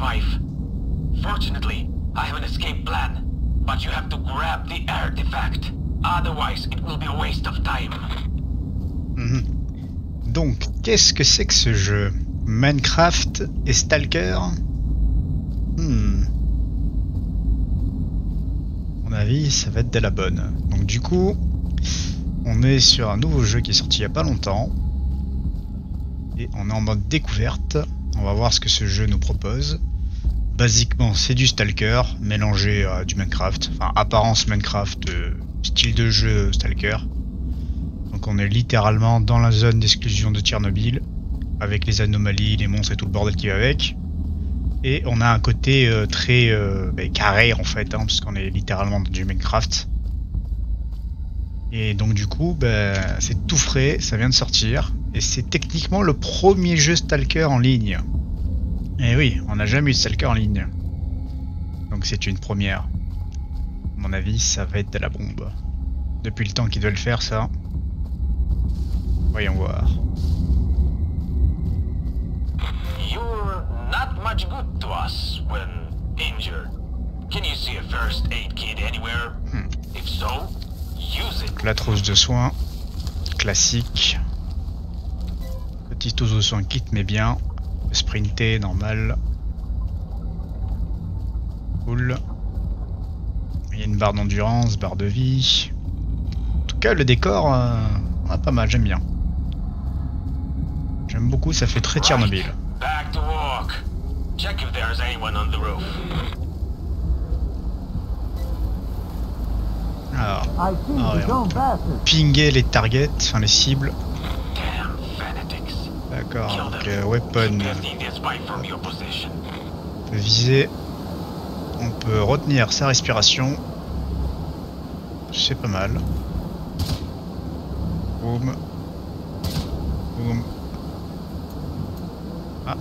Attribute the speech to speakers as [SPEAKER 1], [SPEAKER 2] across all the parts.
[SPEAKER 1] survive. Fortunately, I have an escape plan. But you have to grab the artifact. Otherwise, it will be a waste of time.
[SPEAKER 2] Donc, qu'est-ce que c'est que ce jeu? Minecraft et Stalker? À mon avis, ça va être de la bonne. Donc du coup, on est sur un nouveau jeu qui est sorti il n'y a pas longtemps. Et on est en mode découverte. On va voir ce que ce jeu nous propose. Basiquement, c'est du Stalker mélangé à du Minecraft. Enfin, apparence Minecraft, style de jeu Stalker. Donc on est littéralement dans la zone d'exclusion de Tchernobyl, avec les anomalies, les monstres et tout le bordel qui va avec. Et on a un côté très carré en fait, parce qu'on est littéralement dans du Minecraft. Et donc du coup, c'est tout frais, ça vient de sortir. Et c'est techniquement le premier jeu Stalker en ligne. Et oui, on n'a jamais eu de Stalker en ligne. Donc c'est une première. À mon avis, ça va être de la bombe. Depuis le temps qu'ils veulent faire ça. Voyons voir.
[SPEAKER 1] You're not much good to us when injured. Can you see a first aid kit anywhere? If so, use it.
[SPEAKER 2] La trousse de soins. Classique. Petite trousse de soins kit mais bien. Sprinter, normal. Cool. Il y a une barre d'endurance, barre de vie. En tout cas, le décor, pas mal, j'aime bien. J'aime beaucoup, ça fait très Tchernobyl.
[SPEAKER 1] Back to work. Check if there's anyone on the roof.
[SPEAKER 2] Alors, pinguer les targets, enfin les cibles. D'accord, donc weapon. On peut viser. On peut retenir sa respiration. C'est pas mal. Boum. Boum. Ah.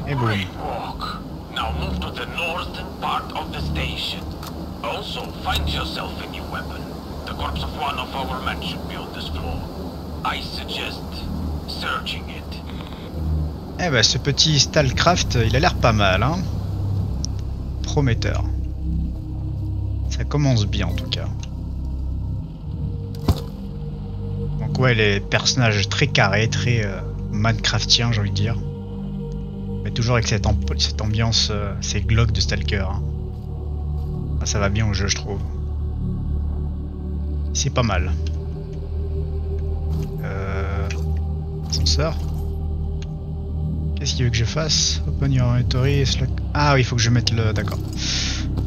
[SPEAKER 2] Et boum.
[SPEAKER 1] Now move to the northern part of the station. Also, find yourself a new weapon. The corpse of one of our men should be on this floor. I suggest searching it.
[SPEAKER 2] Eh ben, ce petit Stalcraft, il a l'air pas mal, hein. Prometteur. Ça commence bien en tout cas. Donc ouais, les personnages très carrés, très Minecraftien, j'ai envie de dire. Mais toujours avec cette ambiance, ces glauques de Stalker. Hein. Ah, ça va bien au jeu, je trouve. C'est pas mal. Ascenseur. Qu'est-ce qu'il veut que je fasse? Open your inventory. Ah oui, il faut que je mette le... D'accord.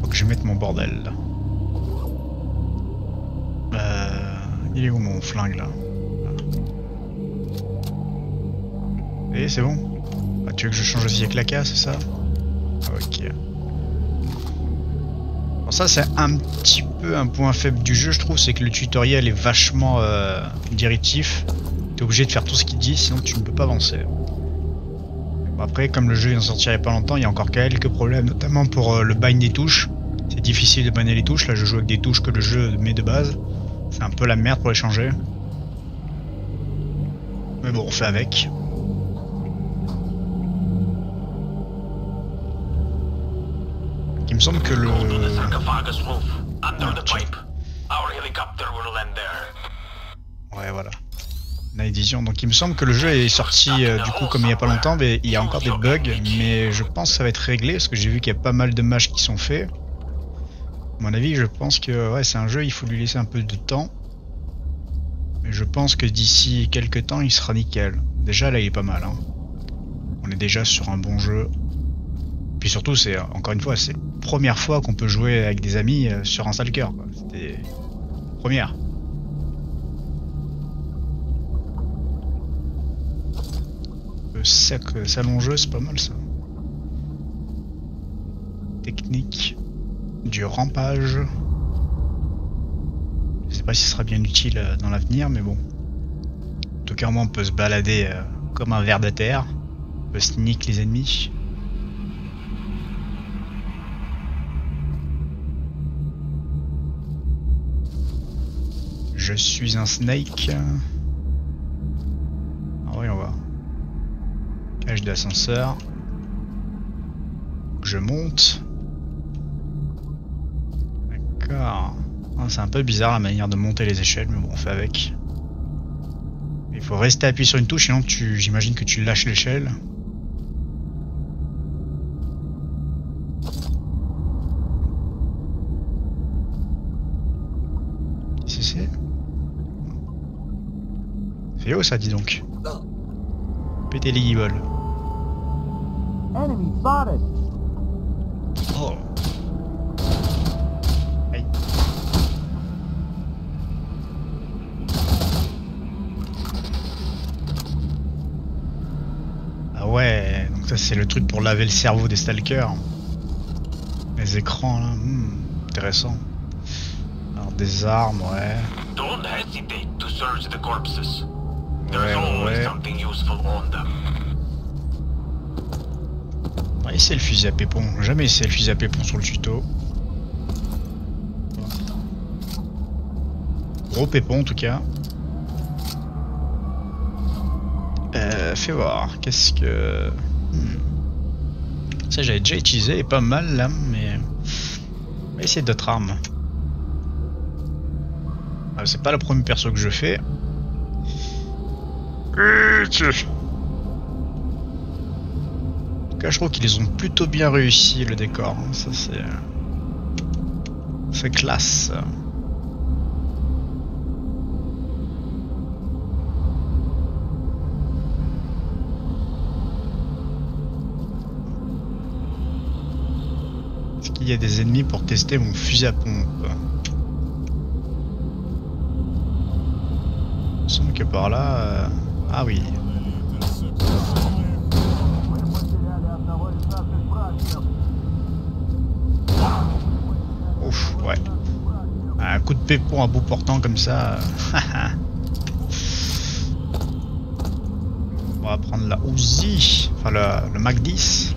[SPEAKER 2] Faut que je mette mon bordel. Il est où mon flingue là? Et c'est bon? Ah, tu veux que je change aussi avec la casse, c'est ça? Ok. Bon, ça c'est un petit peu un point faible du jeu, je trouve, c'est que le tutoriel est vachement directif. T'es obligé de faire tout ce qu'il dit, sinon tu ne peux pas avancer. Bon, après, comme le jeu vient de sortir il n'y a pas longtemps, il y a encore quelques problèmes, notamment pour le bind des touches. C'est difficile de binder les touches, là je joue avec des touches que le jeu met de base. C'est un peu la merde pour les changer. Mais bon, on fait avec. Il me semble que le... Ouais, voilà. Night Vision. Donc il me semble que le jeu est sorti du coup comme il n'y a pas longtemps, mais il y a encore des bugs, mais je pense que ça va être réglé parce que j'ai vu qu'il y a pas mal de matchs qui sont faits. À mon avis, je pense que ouais, c'est un jeu, il faut lui laisser un peu de temps. Mais je pense que d'ici quelques temps, il sera nickel. Déjà là, il est pas mal. Hein. On est déjà sur un bon jeu. Puis surtout, c'est encore une fois, c'est la première fois qu'on peut jouer avec des amis sur un Stalker. C'était première. Salon jeu, c'est pas mal ça. Technique du rampage. Je sais pas si ce sera bien utile dans l'avenir, mais bon. En tout cas, moi, on peut se balader comme un ver de terre. On peut sneak les ennemis. Je suis un snake. Ah oui, on va. de l'ascenseur. Je monte. D'accord. Ah, c'est un peu bizarre la manière de monter les échelles, mais bon, on fait avec. Il faut rester appuyé sur une touche, sinon j'imagine que tu lâches l'échelle. C'est haut ça, dis donc. Péter les guibolles. Oh. Aïe. Ah ouais, donc ça c'est le truc pour laver le cerveau des stalkers. Les écrans là, intéressant. Alors des armes, ouais.
[SPEAKER 1] Don't hesitate to search the corpses.
[SPEAKER 2] Ouais,
[SPEAKER 1] There's always
[SPEAKER 2] ouais.
[SPEAKER 1] something useful on them.
[SPEAKER 2] On va essayer le fusil à pépon. Jamais essayé le fusil à pépon sur le tuto. Gros pépon en tout cas. Fais voir. Qu'est-ce que... Ça j'avais déjà utilisé et pas mal là, mais... On va essayer d'autres armes. Ah, c'est pas le premier perso que je fais. En tout cas, je trouve qu'ils ont plutôt bien réussi le décor. Hein. Ça, c'est classe. Est-ce qu'il y a des ennemis pour tester mon fusil à pompe? Il me semble que par là... Ah oui. Ouf, ouais. Un coup de pépon à bout portant comme ça. On va prendre la Uzi. Enfin le Mac 10.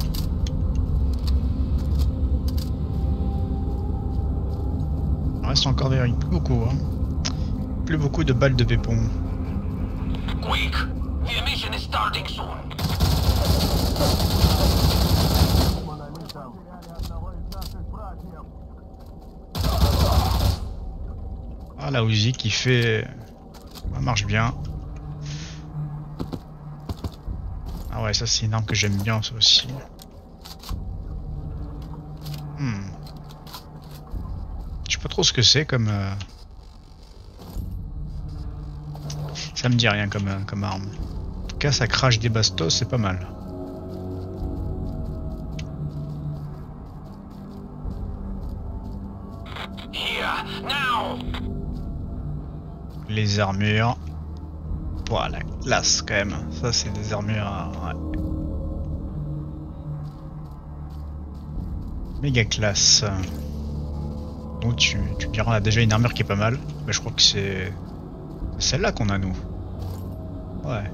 [SPEAKER 2] Il reste encore plus beaucoup. Hein. Plus beaucoup de balles de pépon.
[SPEAKER 1] Quick! The emission is starting soon.
[SPEAKER 2] Ah, la Uzi qui fait... Ça marche bien. Ah ouais, ça c'est une arme que j'aime bien ça aussi. Je sais pas trop ce que c'est comme... Ça me dit rien comme arme. En tout cas, ça crache des bastos, c'est pas mal.
[SPEAKER 1] Here, now!
[SPEAKER 2] Les armures. Voilà, classe quand même. Ça, c'est des armures. Ouais. Méga classe. Donc, tu me diras, on a déjà une armure qui est pas mal. Mais je crois que c'est celle-là qu'on a, nous. Ouais.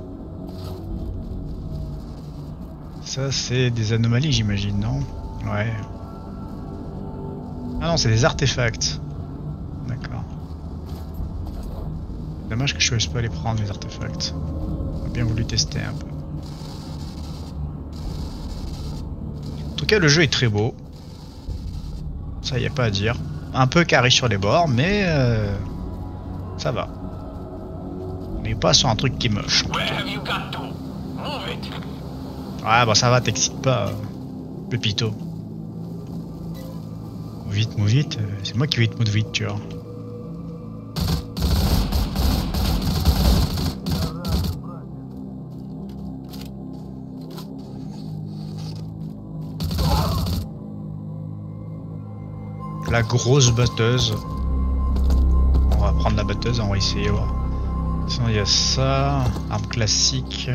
[SPEAKER 2] Ça, c'est des anomalies, j'imagine, non? Ouais. Ah non, c'est des artefacts. D'accord. Dommage que je ne puisse pas les prendre, les artefacts. J'aurais bien voulu tester un peu. En tout cas, le jeu est très beau. Ça, y a pas à dire. Un peu carré sur les bords, mais ça va. On n'est pas sur un truc qui est moche.
[SPEAKER 1] Where have you got to? Move it!
[SPEAKER 2] Ouais, bah ça va, t'excite pas, Pépito. Move vite, c'est moi qui vais te move vite, tu vois. La grosse batteuse. On va prendre la batteuse, on va essayer voir. Sinon il y a ça, arme classique.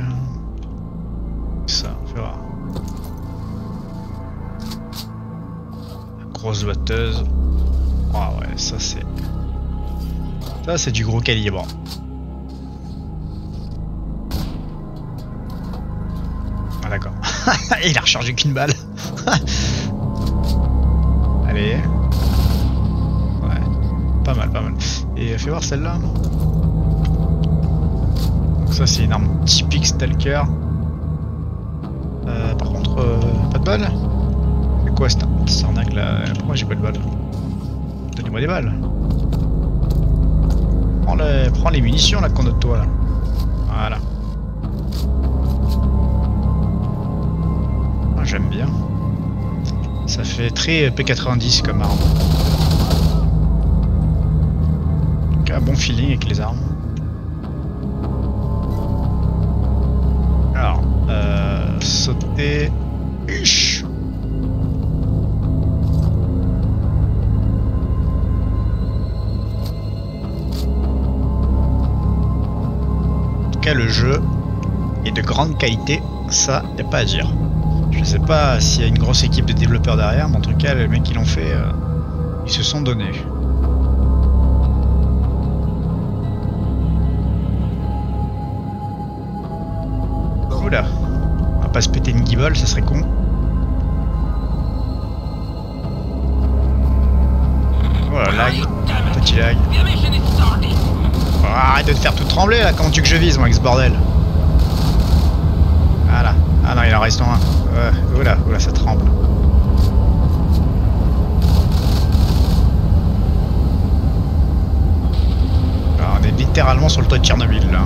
[SPEAKER 2] Ça, on fait voir. La grosse batteuse. Ah ouais, ça c'est du gros calibre. Ah d'accord. Il a rechargé qu'une balle. Allez. Ouais. Pas mal. Et fais voir celle-là. Donc ça c'est une arme typique Stalker. Par contre, pas de balles? C'est quoi cette arnaque là? Pourquoi j'ai pas de balles? Donnez-moi des balles. Prends les munitions là qu'on a de toi là. Voilà. Ah, j'aime bien. Ça fait très P90 comme arme. Donc un bon feeling avec les armes. Alors, sauter. Uch. En tout cas, le jeu est de grande qualité, ça y a pas à dire. Je sais pas s'il y a une grosse équipe de développeurs derrière, mais en tout cas, les mecs qui l'ont fait, ils se sont donnés. Oula, on va pas se péter une guibole, ça serait con. Voilà, lag, petit lag. Oh, arrête de te faire tout trembler là, comment tu veux que je vise moi avec ce bordel? Voilà, ah non il en reste un. Oula, oula, ça tremble. Alors, on est littéralement sur le toit de Tchernobyl là.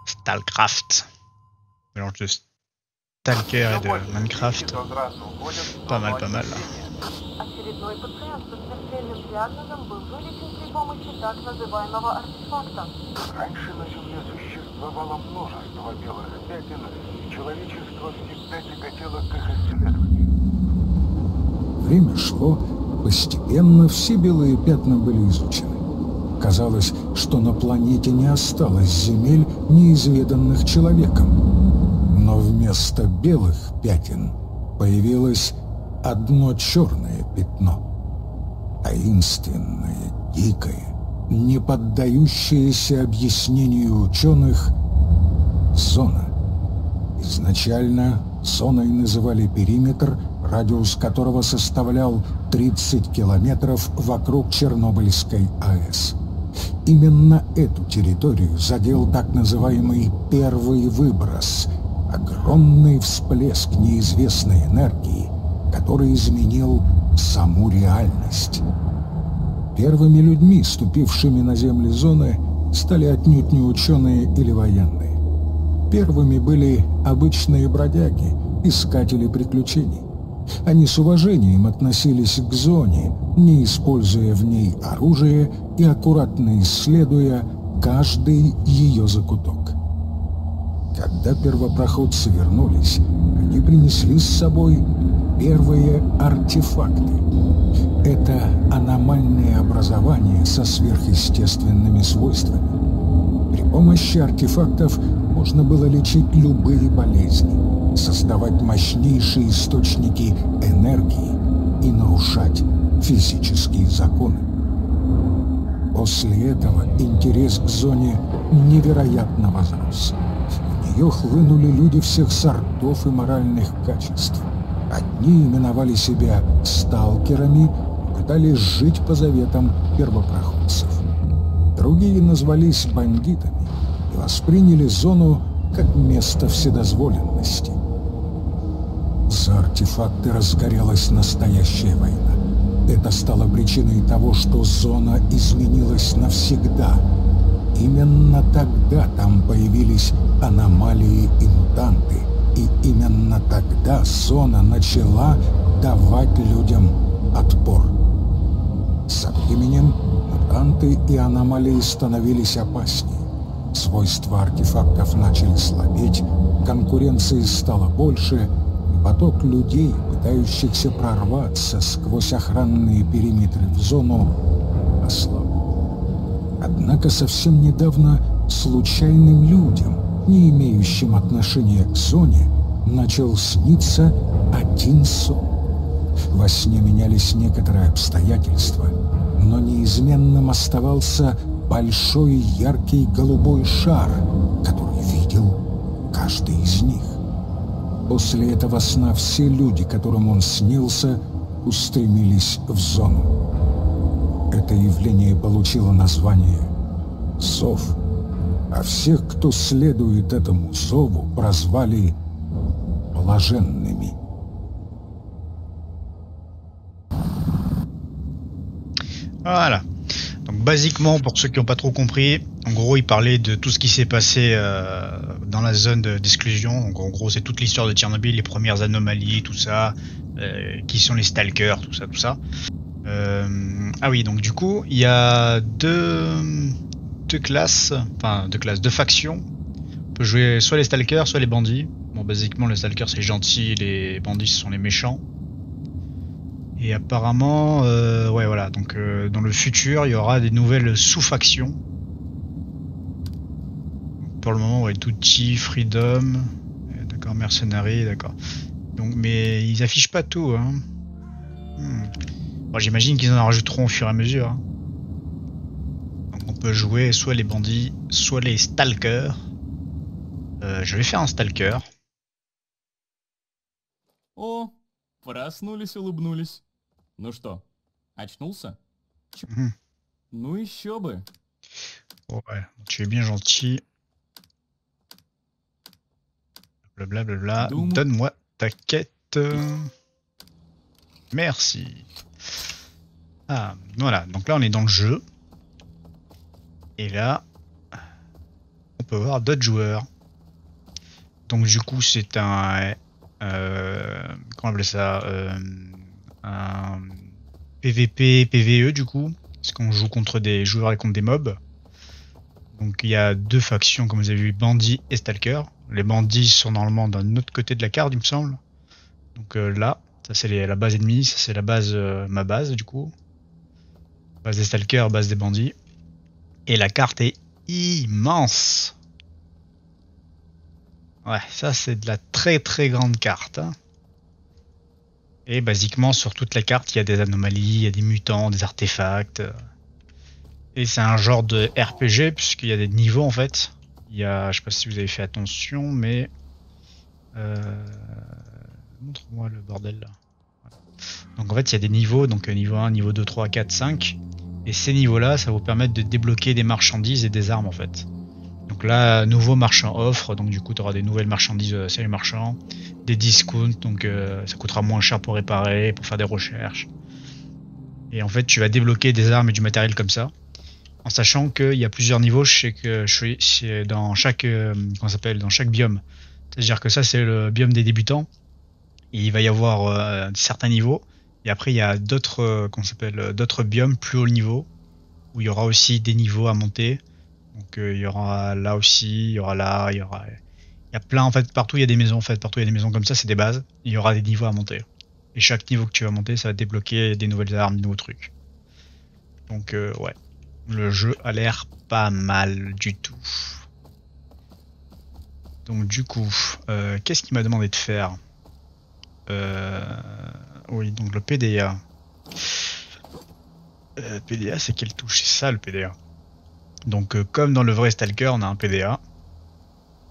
[SPEAKER 2] Stalcraft. Mélange de Stalker et de Minecraft. Pas mal, pas mal.
[SPEAKER 3] Очередной пациент со смертельным диагнозом был вылечен при помощи так называемого артефакта.
[SPEAKER 4] Раньше на Земле существовало множество белых пятен, и человечество всегда тяготело к их исследованию.
[SPEAKER 5] Время шло, постепенно все белые пятна были изучены. Казалось, что на планете не осталось земель, неизведанных человеком. Но вместо белых пятен появилось одно черное пятно. Таинственное, дикое, не поддающееся объяснению ученых зона. Изначально зоной называли периметр, радиус которого составлял 30 километров вокруг Чернобыльской АЭС. Именно эту территорию задел так называемый первый выброс, огромный всплеск неизвестной энергии, который изменил саму реальность. Первыми людьми, ступившими на земли зоны, стали отнюдь не ученые или военные. Первыми были обычные бродяги, искатели приключений. Они с уважением относились к зоне, не используя в ней оружие и аккуратно исследуя каждый ее закуток. Когда первопроходцы вернулись, они принесли с собой первые артефакты. Это аномальные образования со сверхъестественными свойствами. При помощи артефактов можно было лечить любые болезни, создавать мощнейшие источники энергии и нарушать физические законы. После этого интерес к зоне невероятно возрос. В нее хлынули люди всех сортов и моральных качеств. Одни именовали себя сталкерами и пытались жить по заветам первопроходцев. Другие назвались бандитами и восприняли зону как место вседозволенности. За артефакты разгорелась настоящая война. Это стало причиной того, что зона изменилась навсегда. Именно тогда там появились аномалии и мутанты. И именно тогда зона начала давать людям отпор. Со временем мутанты и аномалии становились опаснее. Свойства артефактов начали слабеть, конкуренции стало больше, и поток людей, пытающихся прорваться сквозь охранные периметры в зону, ослаб. Однако совсем недавно случайным людям, не имеющим отношения к зоне, начал сниться один сон. Во сне менялись некоторые обстоятельства, но неизменным оставался большой яркий голубой шар, который видел каждый из них. После этого сна все люди, которым он снился, устремились в зону. Это явление получило название «Зов», а всех, кто следует этому зову, прозвали блаженными.
[SPEAKER 2] Voilà. Donc basiquement, pour ceux qui n'ont pas trop compris, en gros il parlait de tout ce qui s'est passé dans la zone d'exclusion. Donc en gros c'est toute l'histoire de Tchernobyl, les premières anomalies, tout ça, qui sont les stalkers, tout ça. Ah oui, donc du coup il y a deux factions. On peut jouer soit les stalkers, soit les bandits. Bon, basiquement les stalkers c'est gentil, les bandits ce sont les méchants. Et apparemment, ouais voilà, donc dans le futur il y aura des nouvelles sous-factions. Pour le moment, ouais, Tutti, Freedom, d'accord, Mercenary, d'accord. Donc, mais ils affichent pas tout, hein. Bon, j'imagine qu'ils en rajouteront au fur et à mesure. Hein. Donc on peut jouer soit les bandits, soit les stalkers. Je vais faire un stalker.
[SPEAKER 6] О, проснулись, улыбнулись. Ну что, очнулся? Ну еще бы.
[SPEAKER 2] Ouais, tu es bien gentil. Blablabla. Donne-moi ta quête. Merci. Ah, voilà. Donc là, on est dans le jeu. Et là, on peut voir d'autres joueurs. Donc du coup, c'est un... comment on appelle ça, un PVP, PVE du coup. Parce qu'on joue contre des joueurs et contre des mobs. Donc il y a deux factions, comme vous avez vu, bandits et stalkers. Les bandits sont normalement d'un autre côté de la carte, il me semble. Donc là, ça c'est la base ennemie, ça c'est la base, ma base du coup. Base des stalkers, base des bandits. Et la carte est immense. Ouais, ça c'est de la très très grande carte. Hein. Et basiquement sur toute la carte, il y a des anomalies, il y a des mutants, des artefacts. Et c'est un genre de RPG puisqu'il y a des niveaux en fait. Il y a, je sais pas si vous avez fait attention, mais montre-moi le bordel là. Voilà. Donc en fait il y a des niveaux, donc niveau 1, niveau 2, 3, 4, 5. Et ces niveaux-là, ça vous permettre de débloquer des marchandises et des armes en fait. Donc là, nouveau marchand offre, donc du coup tu auras des nouvelles marchandises, c'est les marchands, des discounts, donc ça coûtera moins cher pour réparer, pour faire des recherches. Et en fait tu vas débloquer des armes et du matériel comme ça. En sachant qu'il y a plusieurs niveaux, je sais que je suis dans chaque comment ça s'appelle, dans chaque biome. C'est-à-dire que ça c'est le biome des débutants. Et il va y avoir certains niveaux. Et après il y a d'autres comment ça s'appelle, d'autres biomes plus haut niveau où il y aura aussi des niveaux à monter. Donc il y aura là aussi, il y aura là, il y a plein en fait, partout il y a des maisons en fait, partout il y a des maisons comme ça, c'est des bases. Il y aura des niveaux à monter. Et chaque niveau que tu vas monter, ça va débloquer des nouvelles armes, des nouveaux trucs. Donc ouais. Le jeu a l'air pas mal du tout. Donc du coup, qu'est-ce qu'il m'a demandé de faire? Oui, donc le PDA. PDA, c'est quelle touche? C'est ça le PDA. Donc comme dans le vrai Stalker, on a un PDA.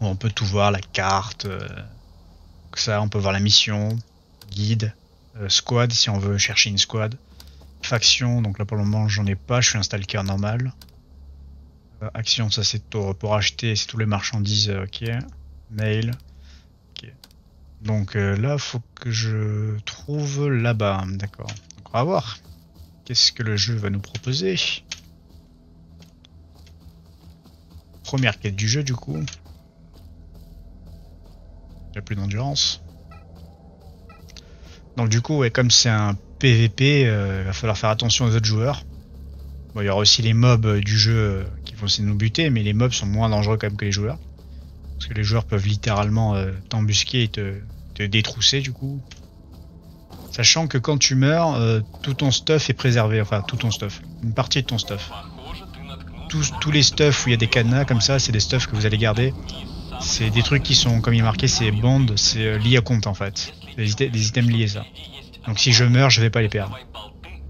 [SPEAKER 2] Où on peut tout voir, la carte. Ça, on peut voir la mission, guide, squad si on veut chercher une squad. Faction, donc là pour le moment j'en ai pas, je suis un stalker normal. Action, ça c'est pour acheter, c'est tous les marchandises, ok. Mail, ok. Donc là faut que je trouve là-bas, d'accord. On va voir qu'est-ce que le jeu va nous proposer. Première quête du jeu du coup. Il n'y a plus d'endurance. Donc du coup, ouais, comme c'est un PVP, il va falloir faire attention aux autres joueurs. Bon, il y aura aussi les mobs du jeu qui vont essayer de nous buter, mais les mobs sont moins dangereux quand même que les joueurs. Parce que les joueurs peuvent littéralement t'embusquer et te détrousser du coup. Sachant que quand tu meurs, tout ton stuff est préservé, enfin tout ton stuff, une partie de ton stuff. tous les stuffs où il y a des cadenas comme ça, c'est des stuffs que vous allez garder. C'est des trucs qui sont, comme il est marqué, c'est bond, c'est lié à compte en fait. Des items liés ça. Donc si je meurs, je vais pas les perdre.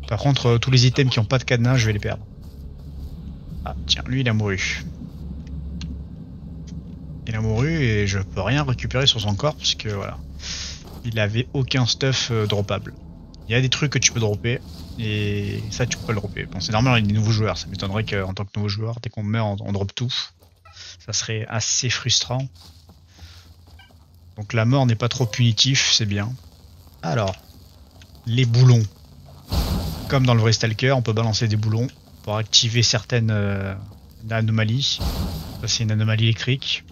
[SPEAKER 2] Par contre, tous les items qui ont pas de cadenas, je vais les perdre. Ah tiens, lui il a mouru. Il a mouru et je peux rien récupérer sur son corps parce que voilà. Il avait aucun stuff droppable. Il y a des trucs que tu peux dropper et ça tu peux le dropper. Bon c'est normal, il y a des nouveaux joueurs, ça m'étonnerait qu'en tant que nouveau joueur, dès qu'on meurt on drop tout. Ça serait assez frustrant. Donc la mort n'est pas trop punitif, c'est bien. Alors, les boulons. Comme dans le vrai Stalker, on peut balancer des boulons pour activer certaines anomalies. Ça c'est une anomalie électrique.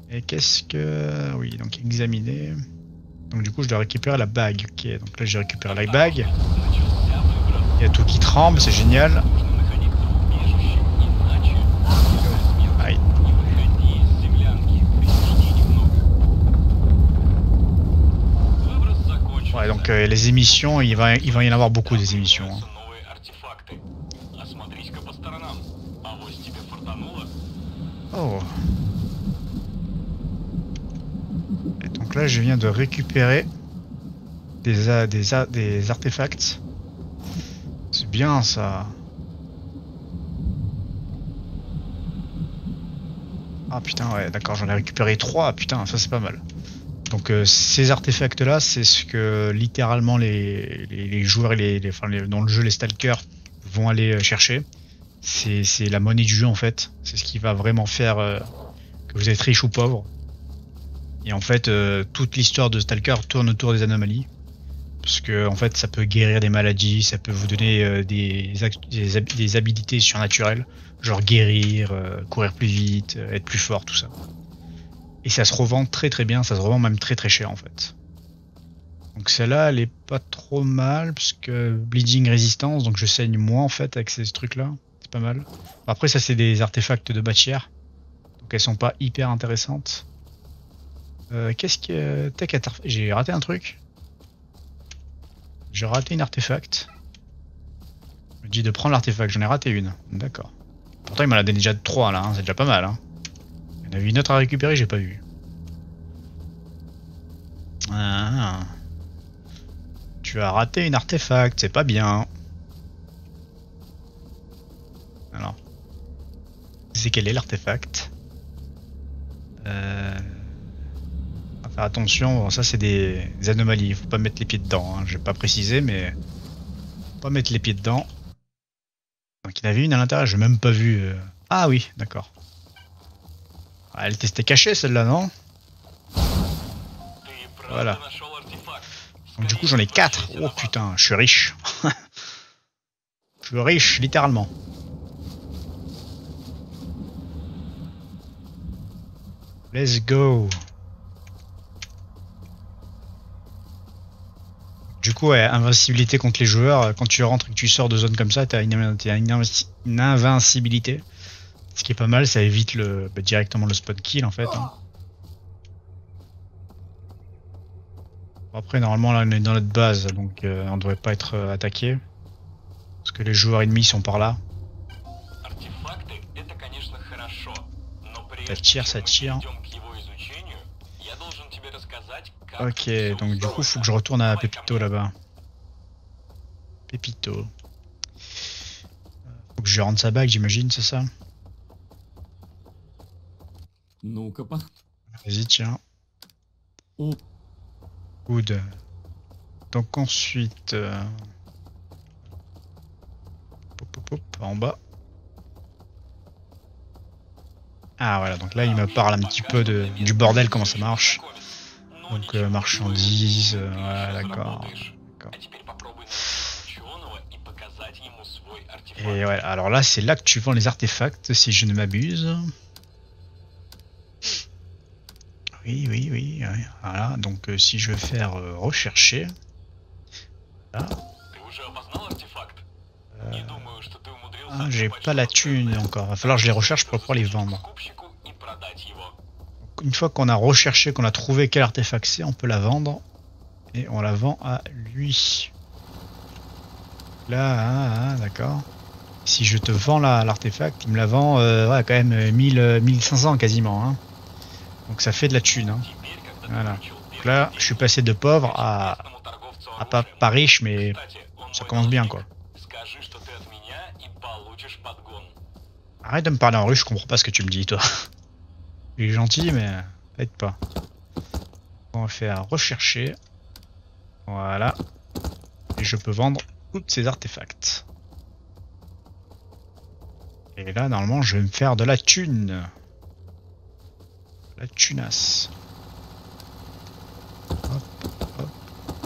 [SPEAKER 2] Et qu'est-ce que... Oui, donc examiner... Donc du coup je dois récupérer la bague. Ok, donc là j'ai récupéré la bague. Il y a tout qui tremble, c'est génial. Aïe. Ouais, donc les émissions, il va y en avoir beaucoup des émissions. Hein. Oh. Et donc là, je viens de récupérer des artefacts. C'est bien ça. Ah putain, ouais, d'accord, j'en ai récupéré 3. Putain, ça c'est pas mal. Donc ces artefacts là, c'est ce que littéralement les joueurs et dans le jeu les stalkers vont aller chercher. C'est la monnaie du jeu en fait. C'est ce qui va vraiment faire que vous êtes riche ou pauvre. Et en fait toute l'histoire de Stalker tourne autour des anomalies. Parce que en fait ça peut guérir des maladies, ça peut vous donner des habilités surnaturelles. Genre guérir, courir plus vite, être plus fort, tout ça. Et ça se revend très très bien, ça se revend même très très cher en fait. Donc celle-là elle est pas trop mal parce que bleeding résistance, donc je saigne moins en fait avec ces trucs là, c'est pas mal. Après ça c'est des artefacts de bâtière, donc elles sont pas hyper intéressantes. Qu'est-ce que... J'ai raté un truc. J'ai raté une artefact. Je me dis de prendre l'artefact, j'en ai raté une, d'accord. Pourtant il m'en a donné déjà 3 là, hein. C'est déjà pas mal. Hein. Il y en avait une autre à récupérer, j'ai pas vu. Ah. Tu as raté une artefact, c'est pas bien. Alors. C'est quel est l'artefact? Faire attention, ça c'est des anomalies, faut pas mettre les pieds dedans. Hein. Je vais pas préciser, mais faut pas mettre les pieds dedans. Donc il y en avait une à l'intérieur, j'ai même pas vu. Ah oui, d'accord. Elle était cachée celle-là, non? Voilà. Donc du coup j'en ai 4. Oh putain, je suis riche. Je suis riche, littéralement. Let's go. Du coup, ouais, invincibilité contre les joueurs. Quand tu rentres et que tu sors de zone comme ça, t'as une invincibilité. Ce qui est pas mal, ça évite directement le spawn kill en fait. Hein. Après, normalement, là, on est dans notre base, donc on devrait pas être attaqué. Parce que les joueurs ennemis sont par là. Ça tire, ça tire. Ok, donc du coup, faut que je retourne à Pépito là-bas. Pépito. Faut que je rentre sa bague, j'imagine, c'est ça? Vas-y, tiens. Good. Donc ensuite... en bas. Ah voilà, donc là il me parle un petit peu du bordel, comment ça marche. Donc marchandises, voilà, d'accord. Et ouais, alors là c'est là que tu vends les artefacts, si je ne m'abuse. Oui, voilà, donc si je veux faire rechercher, là, j'ai pas la thune encore, va falloir que je les recherche pour pouvoir les vendre. Donc, une fois qu'on a recherché, qu'on a trouvé quel artefact c'est, on peut la vendre, et on la vend à lui. Là, d'accord. Si je te vends l'artefact, il me la vend ouais, quand même 1500 quasiment. Hein. Donc ça fait de la thune. Hein. Voilà. Donc là, je suis passé de pauvre à pas riche, mais ça commence bien quoi. Arrête de me parler en russe, je comprends pas ce que tu me dis toi. Il est gentil, mais aide pas. On va faire rechercher. Voilà. Et je peux vendre tous ces artefacts. Et là, normalement, je vais me faire de la thune. La tunasse. Hop, hop,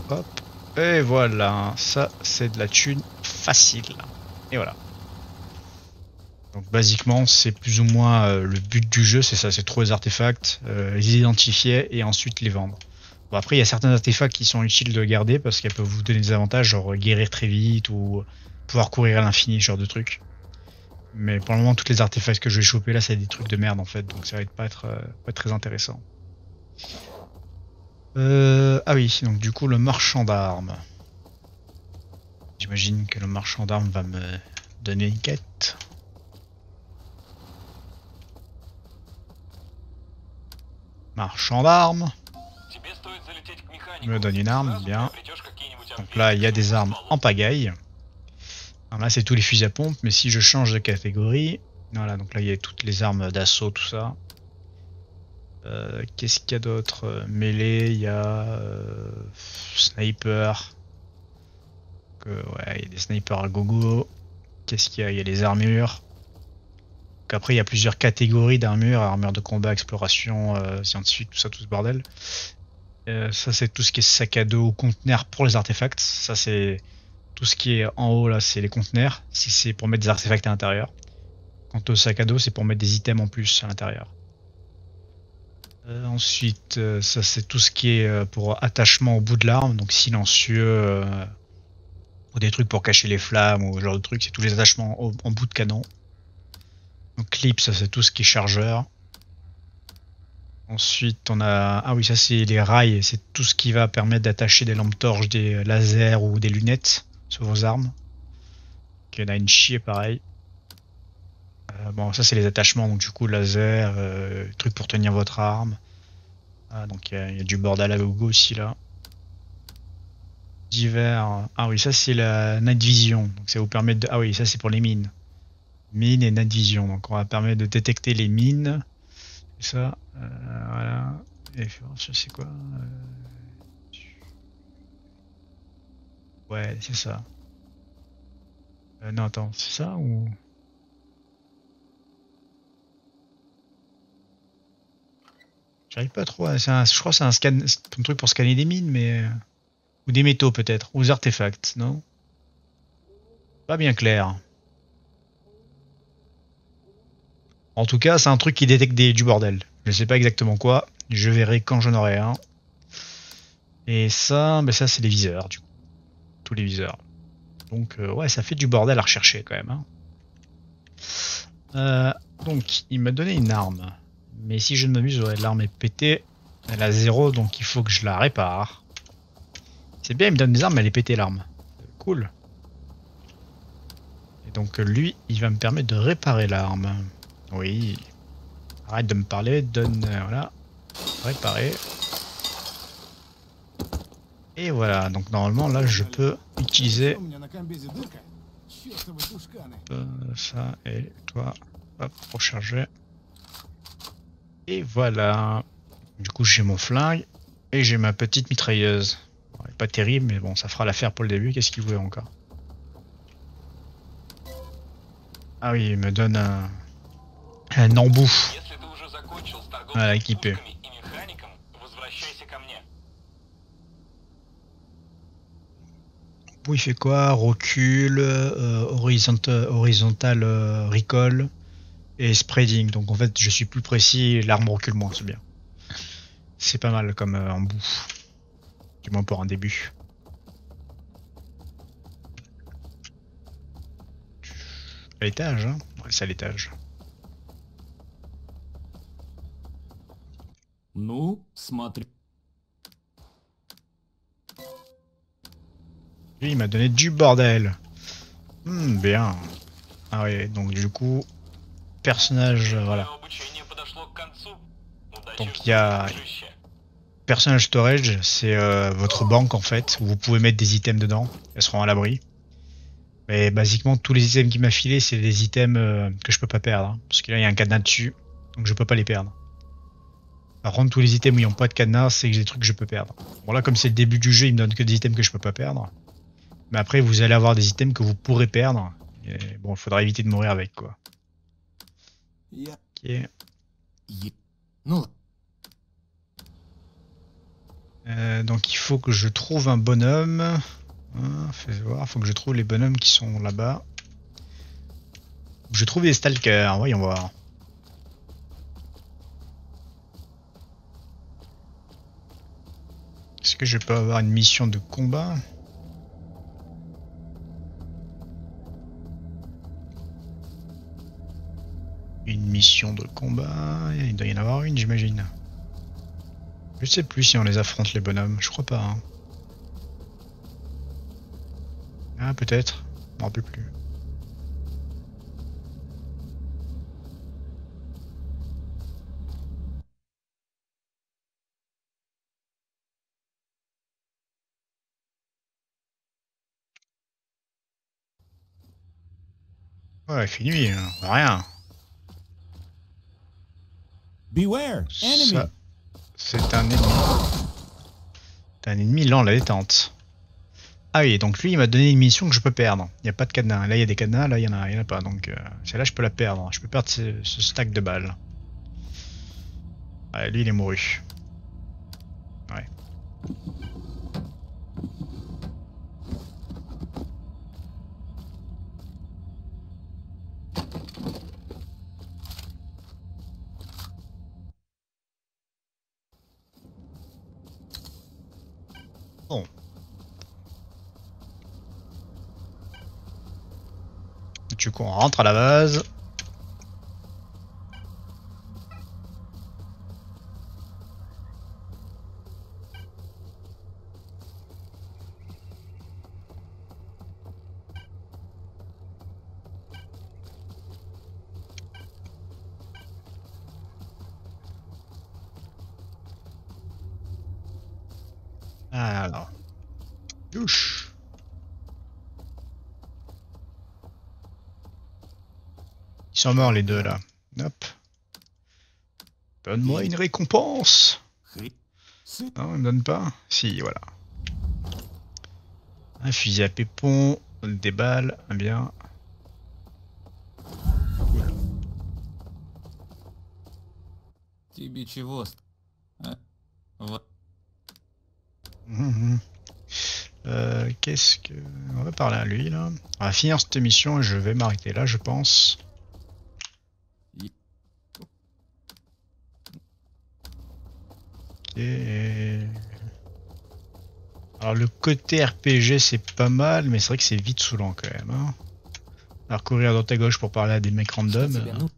[SPEAKER 2] hop. Et voilà. Ça, c'est de la thune facile. Et voilà. Donc, basiquement, c'est plus ou moins le but du jeu. C'est ça, c'est trouver les artefacts, les identifier et ensuite les vendre. Bon, après, il y a certains artefacts qui sont utiles de garder parce qu'elles peuvent vous donner des avantages, genre guérir très vite ou pouvoir courir à l'infini, ce genre de trucs. Mais pour le moment, tous les artefacts que je vais choper là, c'est des trucs de merde en fait, donc ça va pas être très intéressant. Ah oui, donc du coup, le marchand d'armes. J'imagine que le marchand d'armes va me donner une quête. Marchand d'armes. Il me donne une arme, bien. Donc là, il y a des armes en pagaille. Alors là, c'est tous les fusils à pompe, mais si je change de catégorie, voilà, donc là, il y a toutes les armes d'assaut, tout ça. Qu'est-ce qu'il y a d'autre? Mêlée, il y a sniper. Ouais, il y a des snipers à gogo. Qu'est-ce qu'il y a? Il y a les armures. Donc après, il y a plusieurs catégories d'armures, armure de combat, exploration, scientifique, tout ça, tout ce bordel. Ça, c'est tout ce qui est sac à dos ou conteneur pour les artefacts. Ça, c'est tout ce qui est en haut là, c'est les conteneurs. Si c'est pour mettre des artefacts à l'intérieur. Quant au sac à dos, c'est pour mettre des items en plus à l'intérieur. Ensuite, ça c'est tout ce qui est pour attachement au bout de l'arme, donc silencieux, ou des trucs pour cacher les flammes ou ce genre de trucs. C'est tous les attachements en bout de canon. Donc clip, ça c'est tout ce qui est chargeur. Ensuite, on a... Ah oui, ça c'est les rails, c'est tout ce qui va permettre d'attacher des lampes torches, des lasers ou des lunettes sur vos armes. Donc, il y en a une chier pareil. Bon, ça c'est les attachements, donc du coup laser, truc pour tenir votre arme. Ah, donc il y a du bordel à gogo aussi là. Divers. Ah oui, ça c'est la night vision, donc ça vous permet de... Ah oui, ça c'est pour les mines. Mines et night vision, donc on va permettre de détecter les mines. Ça, voilà. Et c'est quoi? Ouais, c'est ça. Non, attends, c'est ça ou... J'arrive pas trop à... Je crois que c'est un truc pour scanner des mines, mais... Ou des métaux peut-être, ou des artefacts, non? Pas bien clair. En tout cas, c'est un truc qui détecte du bordel. Je sais pas exactement quoi. Je verrai quand j'en aurai un. Et ça, ben ça c'est les viseurs, du coup. Tous les viseurs. Donc ouais, ça fait du bordel à rechercher quand même. Hein. Donc, il m'a donné une arme. Mais si je ne m'abuse, ouais, l'arme est pétée. Elle a 0, donc il faut que je la répare. C'est bien, il me donne des armes, mais elle est pétée l'arme. Cool. Et donc lui, il va me permettre de réparer l'arme. Oui. Arrête de me parler, donne... voilà. Réparer. Et voilà, donc normalement là je peux utiliser ça et toi, hop, recharger. Et voilà. Du coup j'ai mon flingue et j'ai ma petite mitrailleuse. Bon, elle est pas terrible mais bon ça fera l'affaire pour le début. Qu'est-ce qu'il voulait encore? Ah oui, il me donne un embout. Voilà, équipé. Il fait quoi? Recul, horizontal recall et spreading. Donc en fait je suis plus précis, l'arme recule moins, c'est bien. C'est pas mal comme embout. Du moins pour un début. À l'étage, hein? Ouais, c'est à l'étage.
[SPEAKER 6] Ну, смотри.
[SPEAKER 2] Lui, il m'a donné du bordel. Bien. Ah oui, donc du coup, personnage, voilà. Donc il y a personnage storage, c'est votre banque en fait, où vous pouvez mettre des items dedans, elles seront à l'abri. Mais basiquement, tous les items qu'il m'a filé, c'est des items que je peux pas perdre, hein, parce que là il y a un cadenas dessus, donc je peux pas les perdre. Par contre, tous les items où ils n'ont pas de cadenas, c'est des trucs que je peux perdre. Bon là, comme c'est le début du jeu, il me donne que des items que je peux pas perdre. Mais après, vous allez avoir des items que vous pourrez perdre. Et bon, il faudra éviter de mourir avec, quoi. Ok. Donc il faut que je trouve un bonhomme. Fais voir, faut que je trouve les bonhommes qui sont là-bas. Je trouve des stalkers, voyons voir. Est-ce que je peux avoir une mission de combat? Une mission de combat, il doit y en avoir une, j'imagine. Je sais plus si on les affronte les bonhommes, je crois pas. Hein. Ah peut-être, je me rappelle plus. Ouais, il fait nuit, hein. Rien.
[SPEAKER 7] Beware, enemy.
[SPEAKER 2] Ça, c'est un ennemi. C'est un ennemi lent, la détente. Ah oui, donc lui il m'a donné une mission que je peux perdre. Il n'y a pas de cadenas. Là il y a des cadenas, là il y en a pas. Donc celle-là je peux la perdre. Je peux perdre ce stack de balles. Ouais, lui il est mouru. Ouais. Bon. Du coup on rentre à la base. Alors. Douche. Ils sont morts les deux là. Hop. Donne-moi une récompense. Non, il me donne pas. Si, voilà. Un fusil à pépon, des balles, bien.
[SPEAKER 6] Тебе чего? Вот.
[SPEAKER 2] Qu'est-ce que... On va parler à lui là. On va finir cette émission et je vais m'arrêter là je pense. Ok. Alors le côté RPG c'est pas mal mais c'est vrai que c'est vite saoulant quand même. Hein. Alors courir à droite à gauche pour parler à des mecs random.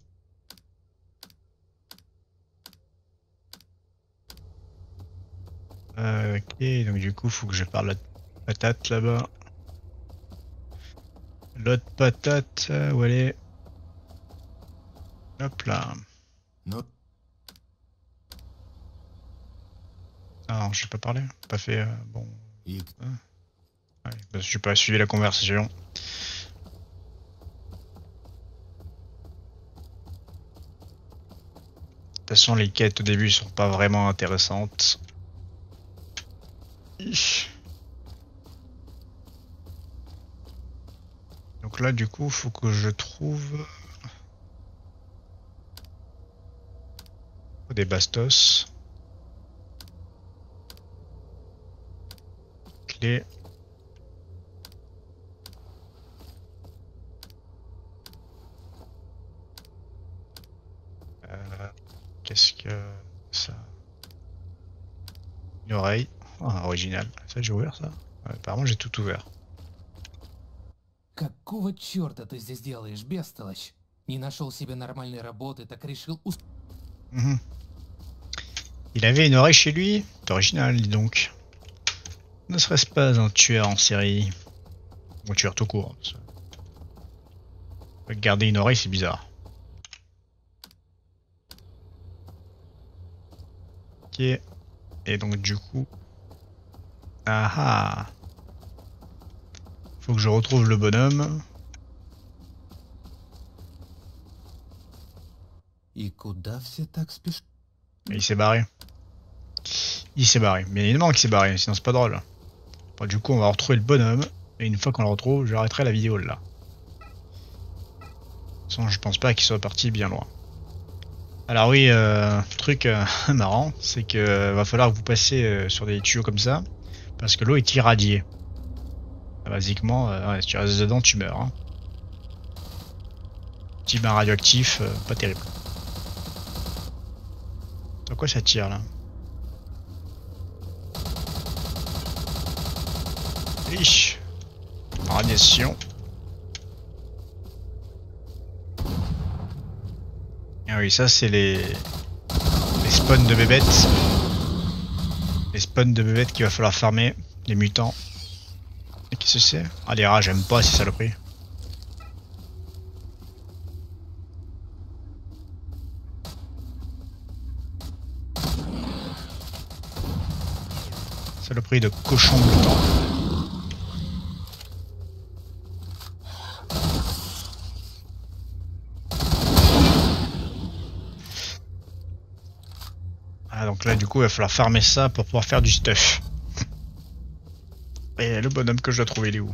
[SPEAKER 2] Ok, donc du coup faut que je parle à patate là-bas. L'autre patate, où elle est? Hop là. Ah non, j'ai pas parlé, pas fait bon. Ouais, parce que j'ai pas suivi la conversation. De toute façon, les quêtes au début sont pas vraiment intéressantes. Donc là, du coup, faut que je trouve des bastos. Clé. Qu'est-ce que ça? Une oreille. Ah, original. Ça, j'ai ouvert ça? Ouais, apparemment, j'ai tout ouvert.
[SPEAKER 7] Какого черта ты здесь делаешь, бестолочь? Не нашел себе нормальной работы, так решил...
[SPEAKER 2] Il avait une oreille chez lui? C'est original, dis donc. Ne serait-ce pas un tueur en série? Ou un tueur tout court. Garder une oreille, c'est bizarre. Ok. Et donc du coup... Ah ah. Faut que je retrouve le bonhomme.
[SPEAKER 7] И куда все так спешат?
[SPEAKER 2] Et il s'est barré. Il s'est barré. Bien évidemment qu'il s'est barré, sinon c'est pas drôle. Bon, du coup, on va retrouver le bonhomme. Et une fois qu'on le retrouve, j'arrêterai la vidéo là. De toute façon, je pense pas qu'il soit parti bien loin. Alors oui, truc marrant, c'est que va falloir que vous passiez sur des tuyaux comme ça. Parce que l'eau est irradiée. Basiquement, ouais, si tu restes dedans, tu meurs. Hein. Petit bain radioactif, pas terrible. Sur quoi ça tire là? Ish. Radiation. Ah oui, ça c'est les spawns de bébêtes. Les spawns de bébêtes qu'il va falloir farmer. Les mutants. Et qu'est-ce que c'est? Ah les rats, j'aime pas ces saloperies. Saloperie de cochon mutant. Ah donc là du coup il va falloir farmer ça pour pouvoir faire du stuff. Et le bonhomme que je dois trouver il est où?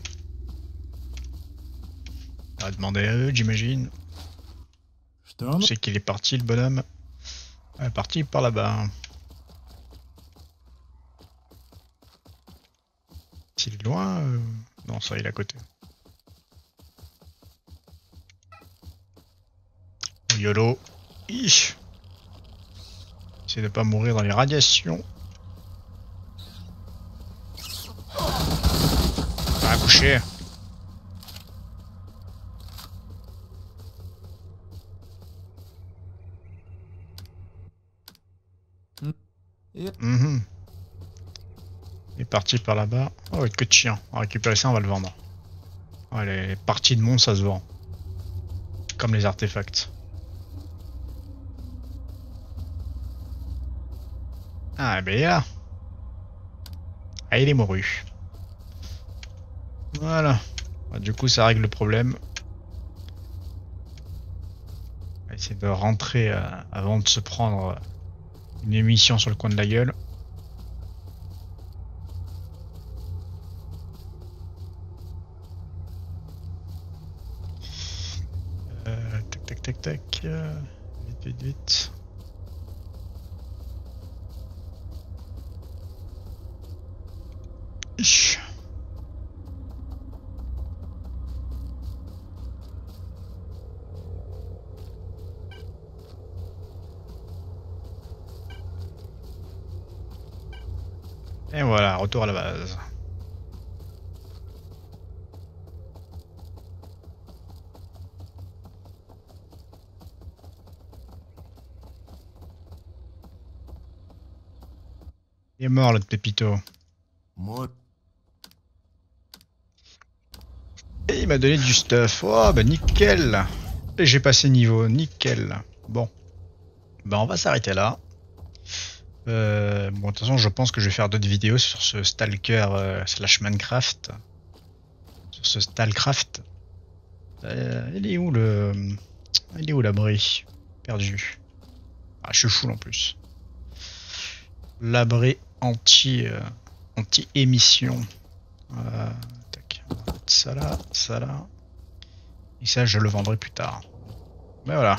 [SPEAKER 2] On va demander à eux j'imagine. Je sais qu'il est parti le bonhomme. Il est parti par là-bas. Il est loin Non, ça il est à côté. YOLO. Ih. Essaye de pas mourir dans les radiations. Ah, coucher. Il est parti par là-bas. Oh, que de chien. On va récupérer ça, on va le vendre. Ouais, les parties de monstres, ça se vend. Comme les artefacts. Ah, ben il est là. Ah, il est mouru. Voilà. Bah, du coup, ça règle le problème. On va essayer de rentrer avant de se prendre une émission sur le coin de la gueule. Tac. Vite. Ish. Et voilà, retour à la base. Il est mort l'autre pépito. Et il m'a donné du stuff. Oh bah nickel. Et j'ai passé niveau, nickel. Bon. Bah on va s'arrêter là. Bon de toute façon je pense que je vais faire d'autres vidéos sur ce Stalker slash Minecraft. Sur ce Stalcraft. Il est où le... Il est où l'abri? Perdu. Ah je suis full en plus. L'abri anti-émission. Tac. Ça là. Et ça je le vendrai plus tard. Mais voilà.